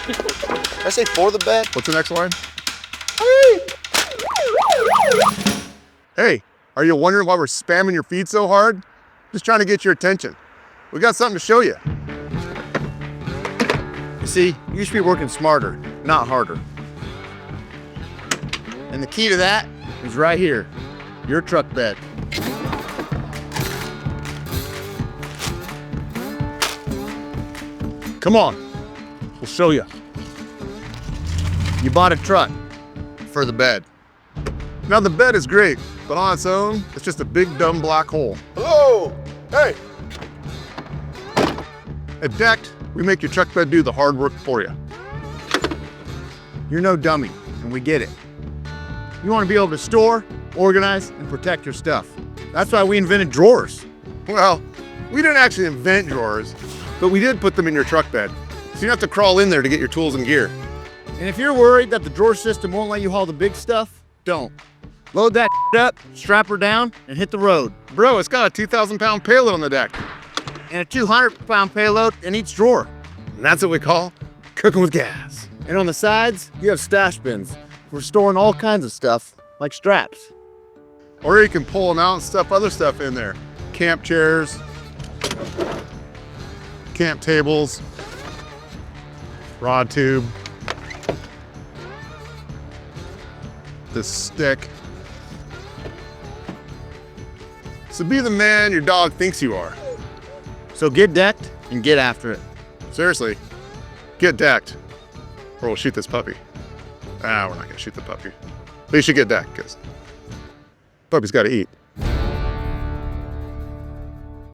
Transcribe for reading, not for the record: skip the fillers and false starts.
I say for the bed? What's the next line? Hey, are you wondering why we're spamming your feed so hard? Just trying to get your attention. We got something to show you. You see, you should be working smarter, not harder. And the key to that is right here, your truck bed. Come on, we'll show you. You bought a truck for the bed. Now the bed is great, but on its own, it's just a big dumb black hole. Hello, hey. At Decked, we make your truck bed do the hard work for you. You're no dummy, and we get it. You want to be able to store, organize, and protect your stuff. That's why we invented drawers. Well, we didn't actually invent drawers, but we did put them in your truck bed. So you don't have to crawl in there to get your tools and gear. And if you're worried that the drawer system won't let you haul the big stuff, don't. Load that up, strap her down, and hit the road. Bro, it's got a 2,000-pound payload on the deck. And a 200-pound payload in each drawer. And that's what we call cooking with gas. And on the sides, you have stash bins for storing all kinds of stuff, like straps. Or you can pull them out and stuff other stuff in there. Camp chairs, camp tables, rod tube, this stick. So be the man your dog thinks you are. So get decked and get after it. Seriously, get decked, or we'll shoot this puppy. We're not gonna shoot the puppy. But you should get decked, because puppy's gotta eat.